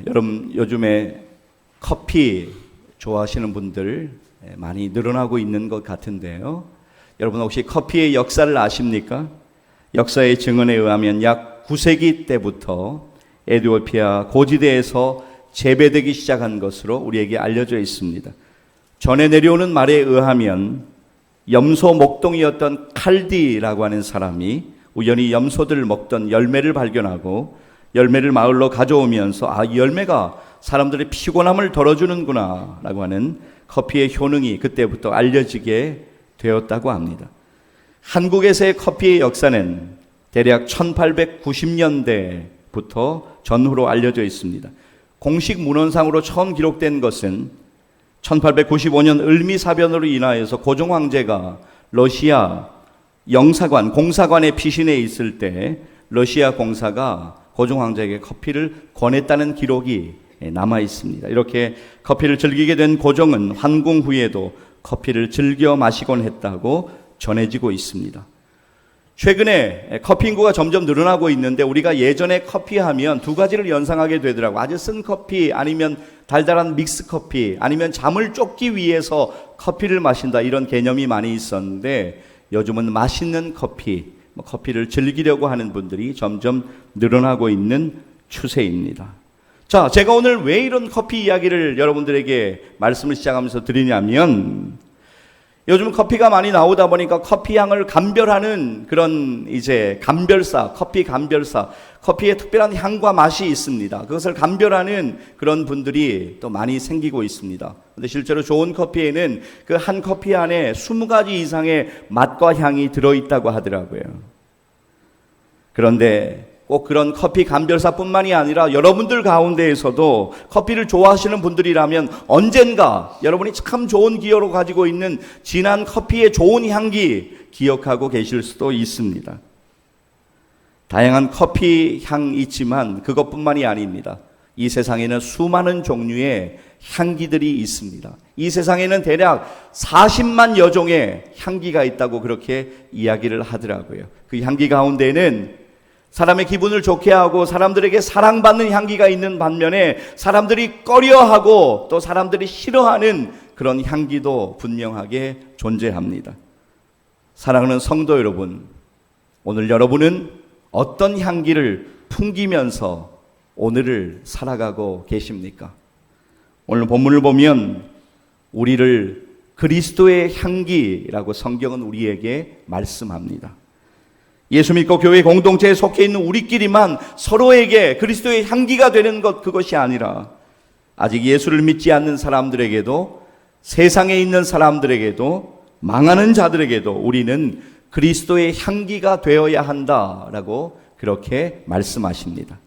여러분 요즘에 커피 좋아하시는 분들 많이 늘어나고 있는 것 같은데요. 여러분 혹시 커피의 역사를 아십니까? 역사의 증언에 의하면 약 9세기 때부터 에티오피아 고지대에서 재배되기 시작한 것으로 우리에게 알려져 있습니다. 전해 내려오는 말에 의하면 염소 목동이었던 칼디라고 하는 사람이 우연히 염소들 먹던 열매를 발견하고 열매를 마을로 가져오면서 이 열매가 사람들의 피곤함을 덜어주는구나 라고 하는 커피의 효능이 그때부터 알려지게 되었다고 합니다. 한국에서의 커피의 역사는 대략 1890년대부터 전후로 알려져 있습니다. 공식 문헌상으로 처음 기록된 것은 1895년 을미사변으로 인하여서 고종 황제가 러시아 영사관, 공사관에 피신해 있을 때 러시아 공사가 고종 황제에게 커피를 권했다는 기록이 남아 있습니다. 이렇게 커피를 즐기게 된 고종은 환궁 후에도 커피를 즐겨 마시곤 했다고 전해지고 있습니다. 최근에 커피 인구가 점점 늘어나고 있는데 우리가 예전에 커피하면 두 가지를 연상하게 되더라고요. 아주 쓴 커피, 아니면 달달한 믹스 커피, 아니면 잠을 쫓기 위해서 커피를 마신다, 이런 개념이 많이 있었는데 요즘은 맛있는 커피, 커피를 즐기려고 하는 분들이 점점 늘어나고 있는 추세입니다. 자, 제가 오늘 왜 이런 커피 이야기를 여러분들에게 말씀을 시작하면서 드리냐면, 요즘 커피가 많이 나오다 보니까 커피 향을 감별하는 그런 감별사, 커피 감별사, 커피에 특별한 향과 맛이 있습니다. 그것을 감별하는 그런 분들이 또 많이 생기고 있습니다. 근데 실제로 좋은 커피에는 그 한 커피 안에 20가지 이상의 맛과 향이 들어있다고 하더라고요. 그런데 꼭 그런 커피 감별사뿐만이 아니라 여러분들 가운데에서도 커피를 좋아하시는 분들이라면 언젠가 여러분이 참 좋은 기억으로 가지고 있는 진한 커피의 좋은 향기 기억하고 계실 수도 있습니다. 다양한 커피 향이 있지만 그것뿐만이 아닙니다. 이 세상에는 수많은 종류의 향기들이 있습니다. 이 세상에는 대략 40만 여종의 향기가 있다고 그렇게 이야기를 하더라고요. 그 향기 가운데는 사람의 기분을 좋게 하고 사람들에게 사랑받는 향기가 있는 반면에 사람들이 꺼려하고 또 사람들이 싫어하는 그런 향기도 분명하게 존재합니다. 사랑하는 성도 여러분, 오늘 여러분은 어떤 향기를 풍기면서 오늘을 살아가고 계십니까? 오늘 본문을 보면 우리를 그리스도의 향기라고 성경은 우리에게 말씀합니다. 예수 믿고 교회 공동체에 속해 있는 우리끼리만 서로에게 그리스도의 향기가 되는 것, 그것이 아니라 아직 예수를 믿지 않는 사람들에게도, 세상에 있는 사람들에게도, 망하는 자들에게도 우리는 그리스도의 향기가 되어야 한다라고 그렇게 말씀하십니다.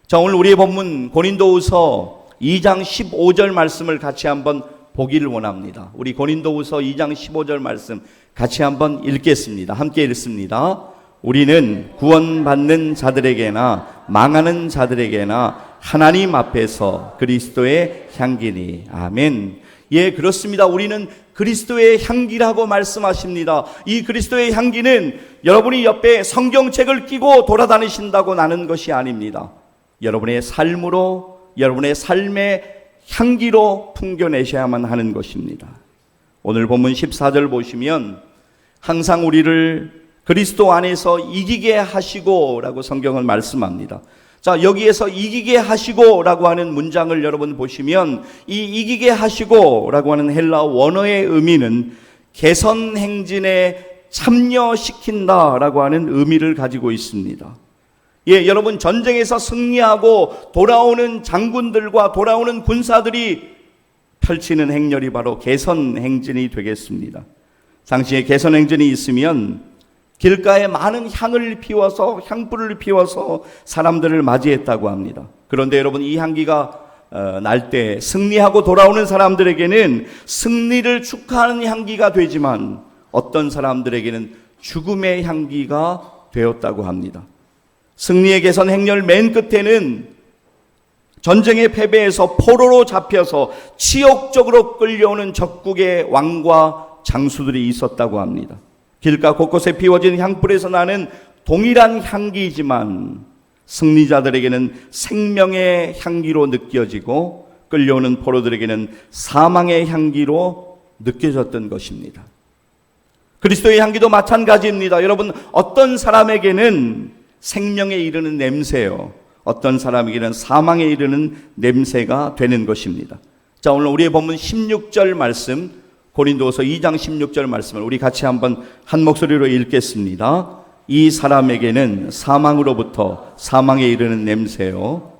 자, 오늘 우리의 본문 고린도후서 2장 15절 말씀을 같이 한번 보기를 원합니다. 우리 고린도후서 2장 15절 말씀 같이 한번 읽겠습니다. 함께 읽습니다. 우리는 구원받는 자들에게나 망하는 자들에게나 하나님 앞에서 그리스도의 향기니. 아멘. 예, 그렇습니다. 우리는 그리스도의 향기라고 말씀하십니다. 이 그리스도의 향기는 여러분이 옆에 성경책을 끼고 돌아다니신다고 나는 것이 아닙니다. 여러분의 삶으로, 여러분의 삶의 향기로 풍겨내셔야만 하는 것입니다. 오늘 본문 14절 보시면 항상 우리를 그리스도 안에서 이기게 하시고 라고 성경은 말씀합니다. 자, 여기에서 이기게 하시고 라고 하는 문장을 여러분 보시면 이 이기게 하시고 라고 하는 헬라어 원어의 의미는 개선 행진에 참여시킨다 라고 하는 의미를 가지고 있습니다. 예, 여러분, 전쟁에서 승리하고 돌아오는 장군들과 돌아오는 군사들이 펼치는 행렬이 바로 개선 행진이 되겠습니다. 당시에 개선 행진이 있으면 길가에 많은 향을 피워서, 향불을 피워서 사람들을 맞이했다고 합니다. 그런데 여러분, 이 향기가 날 때 승리하고 돌아오는 사람들에게는 승리를 축하하는 향기가 되지만 어떤 사람들에게는 죽음의 향기가 되었다고 합니다. 승리의 개선 행렬 맨 끝에는 전쟁의 패배에서 포로로 잡혀서 치욕적으로 끌려오는 적국의 왕과 장수들이 있었다고 합니다. 길가 곳곳에 피워진 향불에서 나는 동일한 향기이지만 승리자들에게는 생명의 향기로 느껴지고 끌려오는 포로들에게는 사망의 향기로 느껴졌던 것입니다. 그리스도의 향기도 마찬가지입니다. 여러분, 어떤 사람에게는 생명에 이르는 냄새요, 어떤 사람에게는 사망에 이르는 냄새가 되는 것입니다. 자, 오늘 우리의 본문 16절 말씀, 고린도서 2장 16절 말씀을 우리 같이 한번 한 목소리로 읽겠습니다. 이 사람에게는 사망으로부터 사망에 이르는 냄새요,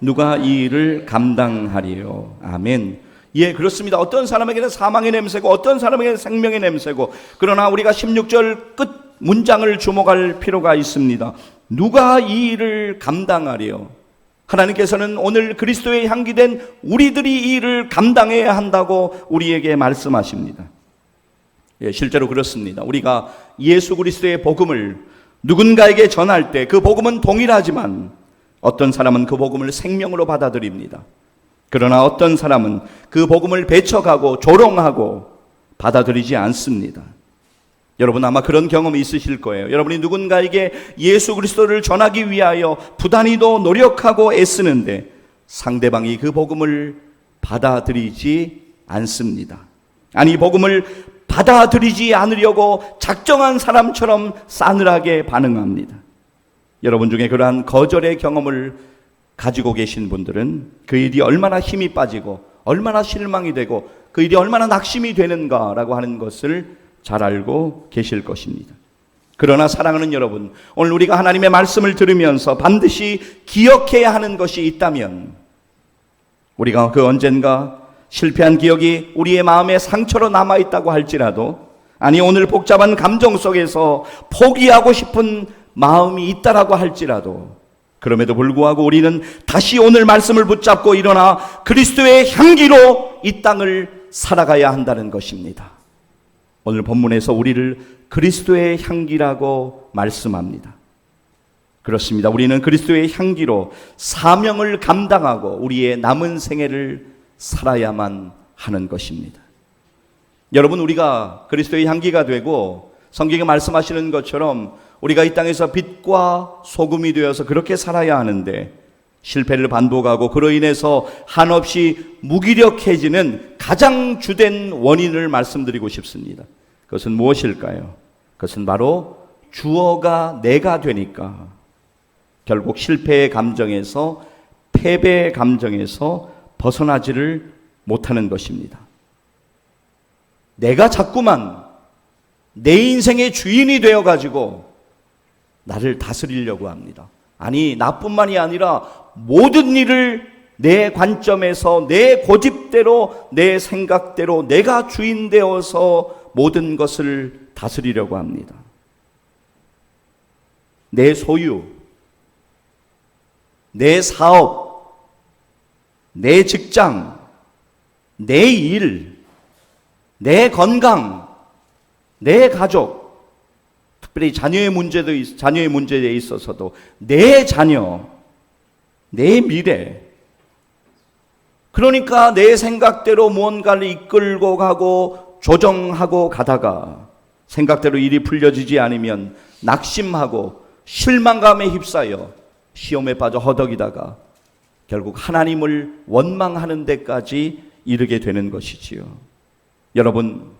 누가 이 일을 감당하리요. 아멘. 예, 그렇습니다. 어떤 사람에게는 사망의 냄새고 어떤 사람에게는 생명의 냄새고, 그러나 우리가 16절 끝 문장을 주목할 필요가 있습니다. 누가 이 일을 감당하리요. 하나님께서는 오늘 그리스도의 향기된 우리들이 이 일을 감당해야 한다고 우리에게 말씀하십니다. 예, 실제로 그렇습니다. 우리가 예수 그리스도의 복음을 누군가에게 전할 때 그 복음은 동일하지만 어떤 사람은 그 복음을 생명으로 받아들입니다. 그러나 어떤 사람은 그 복음을 배척하고 조롱하고 받아들이지 않습니다. 여러분 아마 그런 경험이 있으실 거예요. 여러분이 누군가에게 예수 그리스도를 전하기 위하여 부단히도 노력하고 애쓰는데 상대방이 그 복음을 받아들이지 않습니다. 아니, 복음을 받아들이지 않으려고 작정한 사람처럼 싸늘하게 반응합니다. 여러분 중에 그러한 거절의 경험을 가지고 계신 분들은 그 일이 얼마나 힘이 빠지고 얼마나 실망이 되고 그 일이 얼마나 낙심이 되는가라고 하는 것을 잘 알고 계실 것입니다. 그러나 사랑하는 여러분, 오늘 우리가 하나님의 말씀을 들으면서 반드시 기억해야 하는 것이 있다면, 우리가 그 언젠가 실패한 기억이 우리의 마음에 상처로 남아있다고 할지라도, 아니 오늘 복잡한 감정 속에서 포기하고 싶은 마음이 있다라고 할지라도, 그럼에도 불구하고 우리는 다시 오늘 말씀을 붙잡고 일어나 그리스도의 향기로 이 땅을 살아가야 한다는 것입니다. 오늘 본문에서 우리를 그리스도의 향기라고 말씀합니다. 그렇습니다. 우리는 그리스도의 향기로 사명을 감당하고 우리의 남은 생애를 살아야만 하는 것입니다. 여러분, 우리가 그리스도의 향기가 되고 성경에 말씀하시는 것처럼 우리가 이 땅에서 빛과 소금이 되어서 그렇게 살아야 하는데, 실패를 반복하고 그로 인해서 한없이 무기력해지는 가장 주된 원인을 말씀드리고 싶습니다. 그것은 무엇일까요? 그것은 바로 주어가 내가 되니까 결국 실패의 감정에서, 패배의 감정에서 벗어나지를 못하는 것입니다. 내가 자꾸만 내 인생의 주인이 되어가지고 나를 다스리려고 합니다. 아니, 나뿐만이 아니라 모든 일을 내 관점에서, 내 고집대로, 내 생각대로 내가 주인 되어서 모든 것을 다스리려고 합니다. 내 소유, 내 사업, 내 직장, 내 일, 내 건강, 내 가족, 특별히 자녀의 문제에 있어서도 내 자녀, 내 미래, 그러니까 내 생각대로 무언가를 이끌고 가고 조정하고 가다가 생각대로 일이 풀려지지 않으면 낙심하고 실망감에 휩싸여 시험에 빠져 허덕이다가 결국 하나님을 원망하는 데까지 이르게 되는 것이지요. 여러분,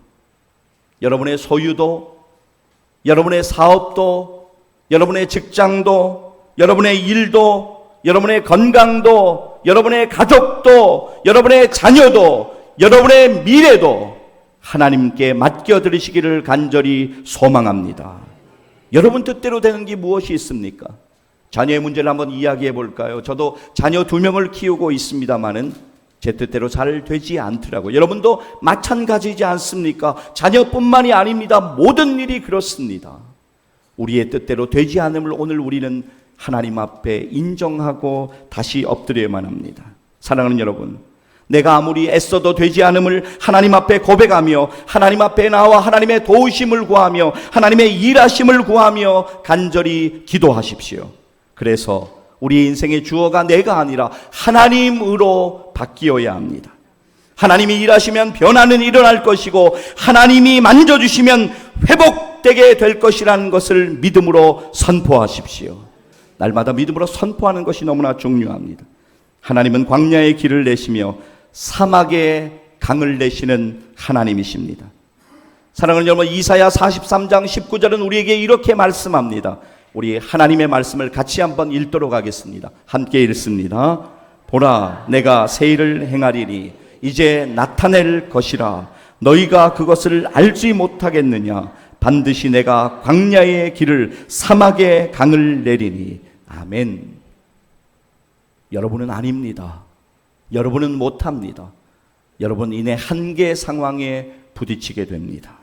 여러분의 소유도, 여러분의 사업도, 여러분의 직장도, 여러분의 일도, 여러분의 건강도, 여러분의 가족도, 여러분의 자녀도, 여러분의 미래도 하나님께 맡겨드리시기를 간절히 소망합니다. 여러분 뜻대로 되는 게 무엇이 있습니까? 자녀의 문제를 한번 이야기해 볼까요? 저도 자녀 2명을 키우고 있습니다마는 제 뜻대로 잘 되지 않더라고요. 여러분도 마찬가지지 않습니까? 자녀뿐만이 아닙니다. 모든 일이 그렇습니다. 우리의 뜻대로 되지 않음을 오늘 우리는 하나님 앞에 인정하고 다시 엎드려야만 합니다. 사랑하는 여러분, 내가 아무리 애써도 되지 않음을 하나님 앞에 고백하며 하나님 앞에 나와 하나님의 도우심을 구하며 하나님의 일하심을 구하며 간절히 기도하십시오. 그래서 우리 인생의 주어가 내가 아니라 하나님으로 바뀌어야 합니다. 하나님이 일하시면 변화는 일어날 것이고 하나님이 만져주시면 회복되게 될 것이라는 것을 믿음으로 선포하십시오. 날마다 믿음으로 선포하는 것이 너무나 중요합니다. 하나님은 광야의 길을 내시며 사막의 강을 내시는 하나님이십니다. 사랑하는 여러분, 이사야 43장 19절은 우리에게 이렇게 말씀합니다. 우리 하나님의 말씀을 같이 한번 읽도록 하겠습니다. 함께 읽습니다. 보라, 내가 새 일을 행하리니 이제 나타낼 것이라. 너희가 그것을 알지 못하겠느냐. 반드시 내가 광야의 길을 사막의 강을 내리니. 아멘. 여러분은 아닙니다. 여러분은 못합니다. 여러분 인해 한계 상황에 부딪히게 됩니다.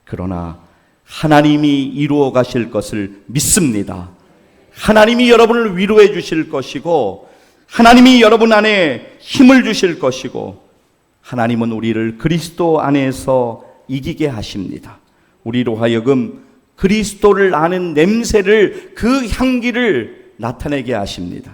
그러나 하나님이 이루어 가실 것을 믿습니다. 하나님이 여러분을 위로해 주실 것이고, 하나님이 여러분 안에 힘을 주실 것이고, 하나님은 우리를 그리스도 안에서 이기게 하십니다. 우리로 하여금 그리스도를 아는 냄새를, 그 향기를 나타내게 하십니다.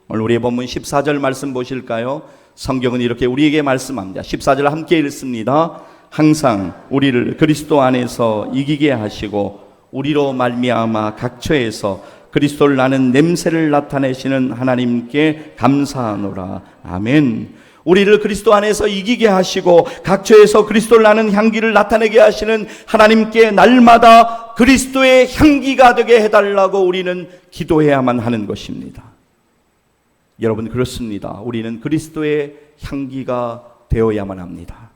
오늘 우리의 본문 14절 말씀 보실까요? 성경은 이렇게 우리에게 말씀합니다. 14절 함께 읽습니다. 항상 우리를 그리스도 안에서 이기게 하시고 우리로 말미암아 각처에서 그리스도를 아는 냄새를 나타내시는 하나님께 감사하노라. 아멘. 우리를 그리스도 안에서 이기게 하시고 각처에서 그리스도를 아는 향기를 나타내게 하시는 하나님께 날마다 그리스도의 향기가 되게 해달라고 우리는 기도해야만 하는 것입니다. 여러분, 그렇습니다. 우리는 그리스도의 향기가 되어야만 합니다.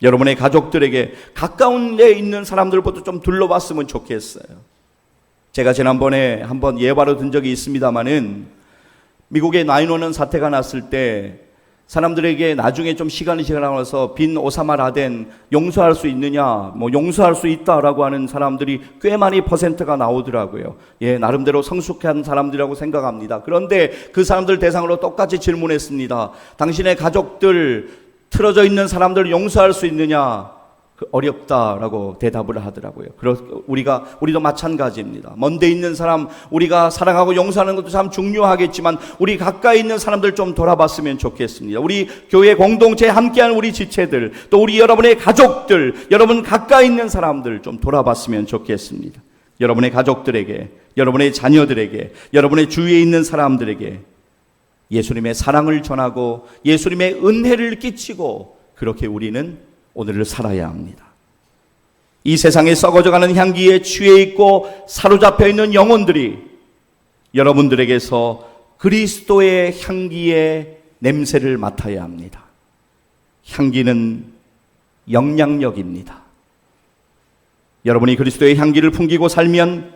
여러분의 가족들에게 가까운 데 있는 사람들부터 좀 둘러봤으면 좋겠어요. 제가 지난번에 한번 예화로 든 적이 있습니다마는, 미국의 9/11 사태가 났을 때 사람들에게 나중에 좀 시간이 지나서 빈 오사마 라덴 용서할 수 있느냐, 용서할 수 있다라고 하는 사람들이 꽤 많이 퍼센트가 나오더라고요. 나름대로 성숙한 사람들이라고 생각합니다. 그런데 그 사람들 대상으로 똑같이 질문했습니다. 당신의 가족들, 틀어져 있는 사람들을 용서할 수 있느냐? 어렵다라고 대답을 하더라고요. 우리도 마찬가지입니다. 먼데 있는 사람 우리가 사랑하고 용서하는 것도 참 중요하겠지만, 우리 가까이 있는 사람들 좀 돌아봤으면 좋겠습니다. 우리 교회 공동체에 함께하는 우리 지체들, 또 우리 여러분의 가족들, 여러분 가까이 있는 사람들 좀 돌아봤으면 좋겠습니다. 여러분의 가족들에게, 여러분의 자녀들에게, 여러분의 주위에 있는 사람들에게 예수님의 사랑을 전하고 예수님의 은혜를 끼치고, 그렇게 우리는 오늘을 살아야 합니다. 이 세상에 썩어져가는 향기에 취해 있고 사로잡혀 있는 영혼들이 여러분들에게서 그리스도의 향기의 냄새를 맡아야 합니다. 향기는 영향력입니다. 여러분이 그리스도의 향기를 풍기고 살면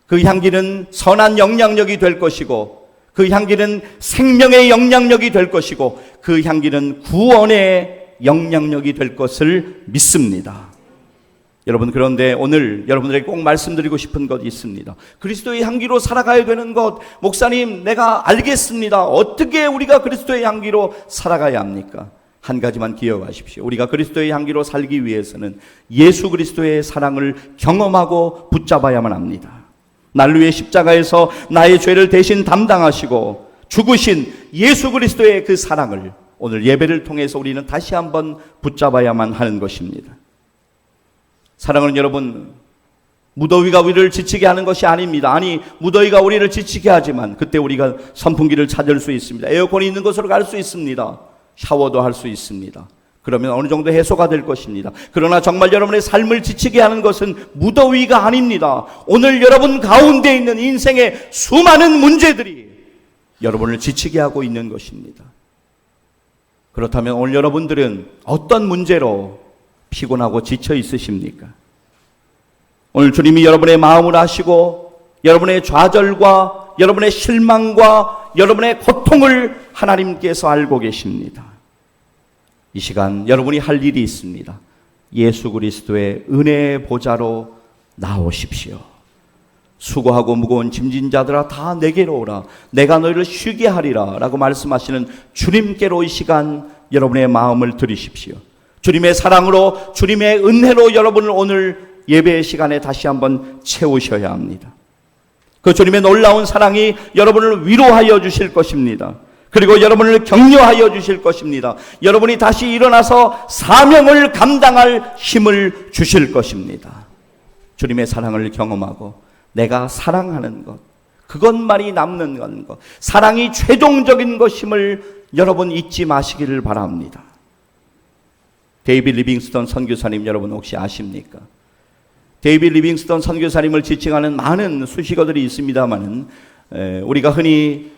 그 향기는 선한 영향력이 될 것이고, 그 향기는 생명의 영향력이 될 것이고, 그 향기는 구원의 영향력이 될 것을 믿습니다. 여러분, 그런데 오늘 여러분들에게 꼭 말씀드리고 싶은 것이 있습니다. 그리스도의 향기로 살아가야 되는 것, 목사님 내가 알겠습니다. 어떻게 우리가 그리스도의 향기로 살아가야 합니까? 한 가지만 기억하십시오. 우리가 그리스도의 향기로 살기 위해서는 예수 그리스도의 사랑을 경험하고 붙잡아야만 합니다. 날 위해 십자가에서 나의 죄를 대신 담당하시고 죽으신 예수 그리스도의 그 사랑을 오늘 예배를 통해서 우리는 다시 한번 붙잡아야만 하는 것입니다. 사랑하는 여러분, 무더위가 우리를 지치게 하는 것이 아닙니다. 아니, 무더위가 우리를 지치게 하지만 그때 우리가 선풍기를 찾을 수 있습니다. 에어컨이 있는 곳으로 갈 수 있습니다. 샤워도 할 수 있습니다. 그러면 어느 정도 해소가 될 것입니다. 그러나 정말 여러분의 삶을 지치게 하는 것은 무더위가 아닙니다. 오늘 여러분 가운데 있는 인생의 수많은 문제들이 여러분을 지치게 하고 있는 것입니다. 그렇다면 오늘 여러분들은 어떤 문제로 피곤하고 지쳐 있으십니까? 오늘 주님이 여러분의 마음을 아시고 여러분의 좌절과 여러분의 실망과 여러분의 고통을 하나님께서 알고 계십니다. 이 시간 여러분이 할 일이 있습니다. 예수 그리스도의 은혜의 보좌로 나오십시오. 수고하고 무거운 짐진 자들아 다 내게로 오라. 내가 너희를 쉬게 하리라 라고 말씀하시는 주님께로 이 시간 여러분의 마음을 들이십시오. 주님의 사랑으로, 주님의 은혜로 여러분을 오늘 예배의 시간에 다시 한번 채우셔야 합니다. 그 주님의 놀라운 사랑이 여러분을 위로하여 주실 것입니다. 그리고 여러분을 격려하여 주실 것입니다. 여러분이 다시 일어나서 사명을 감당할 힘을 주실 것입니다. 주님의 사랑을 경험하고 내가 사랑하는 것, 그것만이 남는 것, 사랑이 최종적인 것임을 여러분 잊지 마시기를 바랍니다. 데이빗 리빙스턴 선교사님 여러분 혹시 아십니까? 데이빗 리빙스턴 선교사님을 지칭하는 많은 수식어들이 있습니다만은 우리가 흔히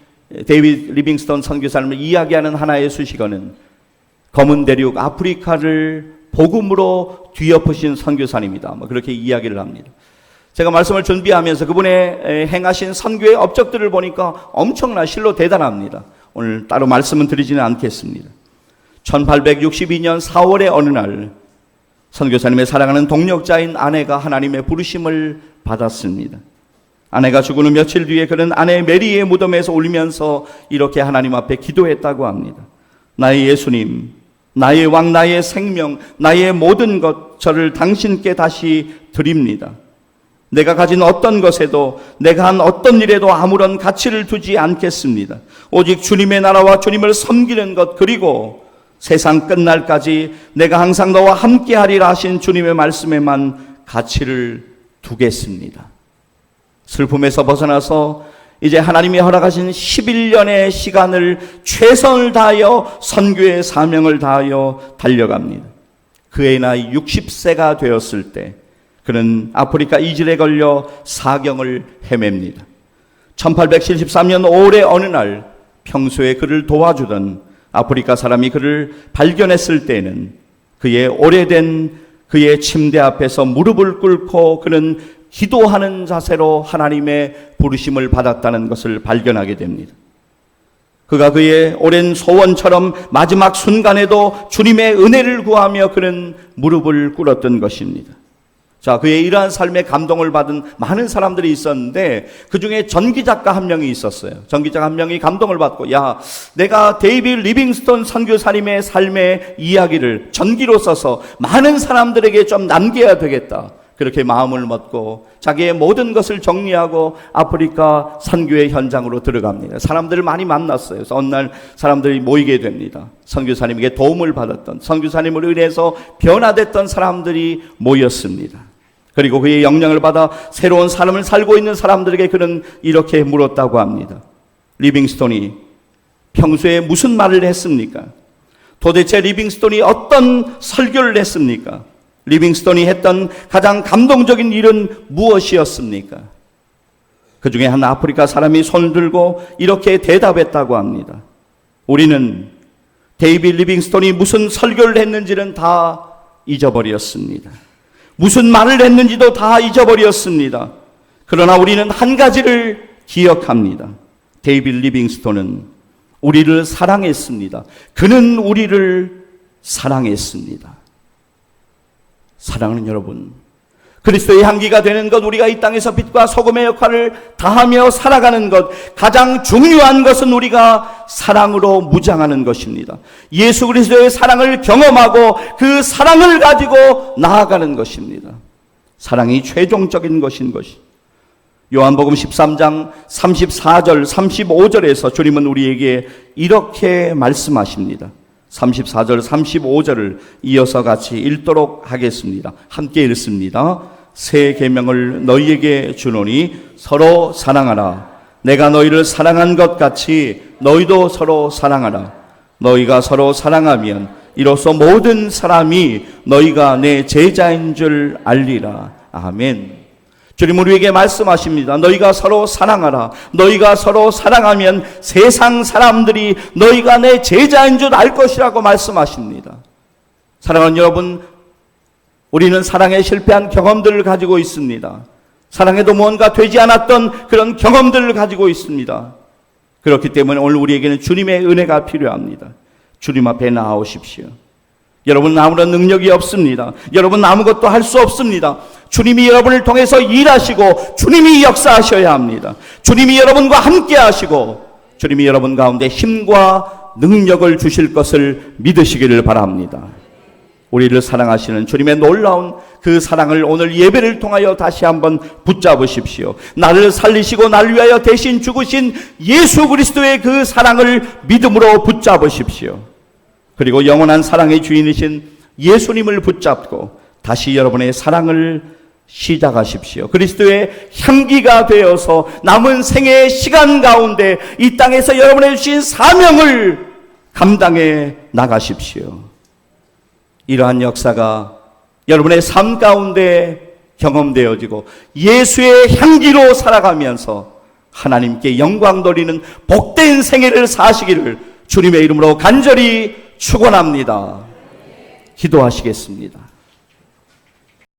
데이빗 리빙스턴 선교사님을 이야기하는 하나의 수식어는 검은 대륙 아프리카를 복음으로 뒤엎으신 선교사님이다. 그렇게 이야기를 합니다. 제가 말씀을 준비하면서 그분의 행하신 선교의 업적들을 보니까 엄청나 실로 대단합니다. 오늘 따로 말씀은 드리지는 않겠습니다. 1862년 4월의 어느 날 선교사님의 사랑하는 동력자인 아내가 하나님의 부르심을 받았습니다. 아내가 죽은 후 며칠 뒤에 그는 아내 메리의 무덤에서 울면서 이렇게 하나님 앞에 기도했다고 합니다. 나의 예수님, 나의 왕, 나의 생명, 나의 모든 것, 저를 당신께 다시 드립니다. 내가 가진 어떤 것에도, 내가 한 어떤 일에도 아무런 가치를 두지 않겠습니다. 오직 주님의 나라와 주님을 섬기는 것, 그리고 세상 끝날까지 내가 항상 너와 함께 하리라 하신 주님의 말씀에만 가치를 두겠습니다. 슬픔에서 벗어나서 이제 하나님이 허락하신 11년의 시간을 최선을 다하여 선교의 사명을 다하여 달려갑니다. 그의 나이 60세가 되었을 때 그는 아프리카 이질에 걸려 사경을 헤맵니다. 1873년 5월의 어느 날 평소에 그를 도와주던 아프리카 사람이 그를 발견했을 때에는 그의 오래된 그의 침대 앞에서 무릎을 꿇고 그는 기도하는 자세로 하나님의 부르심을 받았다는 것을 발견하게 됩니다. 그가 그의 오랜 소원처럼 마지막 순간에도 주님의 은혜를 구하며 그는 무릎을 꿇었던 것입니다. 자, 그의 이러한 삶에 감동을 받은 많은 사람들이 있었는데 그 중에 전기작가 한 명이 있었어요. 전기작가 한 명이 감동을 받고, 야, 내가 데이빗 리빙스턴 선교사님의 삶의 이야기를 전기로 써서 많은 사람들에게 좀 남겨야 되겠다. 그렇게 마음을 먹고 자기의 모든 것을 정리하고 아프리카 선교의 현장으로 들어갑니다. 사람들을 많이 만났어요. 그래서 어느 날 사람들이 모이게 됩니다. 선교사님에게 도움을 받았던, 선교사님을 의해서 변화됐던 사람들이 모였습니다. 그리고 그의 영향을 받아 새로운 삶을 살고 있는 사람들에게 그는 이렇게 물었다고 합니다. 리빙스톤이 평소에 무슨 말을 했습니까? 도대체 리빙스톤이 어떤 설교를 했습니까? 리빙스톤이 했던 가장 감동적인 일은 무엇이었습니까? 그 중에 한 아프리카 사람이 손을 들고 이렇게 대답했다고 합니다. 우리는 데이빗 리빙스톤이 무슨 설교를 했는지는 다 잊어버렸습니다. 무슨 말을 했는지도 다 잊어버렸습니다. 그러나 우리는 한 가지를 기억합니다. 데이빗 리빙스톤은 우리를 사랑했습니다. 그는 우리를 사랑했습니다. 사랑하는 여러분, 그리스도의 향기가 되는 것, 우리가 이 땅에서 빛과 소금의 역할을 다하며 살아가는 것, 가장 중요한 것은 우리가 사랑으로 무장하는 것입니다. 예수 그리스도의 사랑을 경험하고 그 사랑을 가지고 나아가는 것입니다. 사랑이 최종적인 것인 것이. 요한복음 13장 34절 35절에서 주님은 우리에게 이렇게 말씀하십니다. 34절 35절을 이어서 같이 읽도록 하겠습니다. 함께 읽습니다. 새 계명을 너희에게 주노니 서로 사랑하라. 내가 너희를 사랑한 것 같이 너희도 서로 사랑하라. 너희가 서로 사랑하면 이로써 모든 사람이 너희가 내 제자인 줄 알리라. 아멘. 주님은 우리에게 말씀하십니다. 너희가 서로 사랑하라. 너희가 서로 사랑하면 세상 사람들이 너희가 내 제자인 줄 알 것이라고 말씀하십니다. 사랑하는 여러분, 우리는 사랑에 실패한 경험들을 가지고 있습니다. 사랑에도 무언가 되지 않았던 그런 경험들을 가지고 있습니다. 그렇기 때문에 오늘 우리에게는 주님의 은혜가 필요합니다. 주님 앞에 나아오십시오. 여러분은 아무런 능력이 없습니다. 여러분은 아무것도 할 수 없습니다. 주님이 여러분을 통해서 일하시고 주님이 역사하셔야 합니다. 주님이 여러분과 함께 하시고 주님이 여러분 가운데 힘과 능력을 주실 것을 믿으시기를 바랍니다. 우리를 사랑하시는 주님의 놀라운 그 사랑을 오늘 예배를 통하여 다시 한번 붙잡으십시오. 나를 살리시고 나를 위하여 대신 죽으신 예수 그리스도의 그 사랑을 믿음으로 붙잡으십시오. 그리고 영원한 사랑의 주인이신 예수님을 붙잡고 다시 여러분의 사랑을 시작하십시오. 그리스도의 향기가 되어서 남은 생애의 시간 가운데 이 땅에서 여러분의 주신 사명을 감당해 나가십시오. 이러한 역사가 여러분의 삶 가운데 경험되어지고 예수의 향기로 살아가면서 하나님께 영광 돌리는 복된 생애를 사시기를 주님의 이름으로 간절히 축원합니다. 기도하시겠습니다.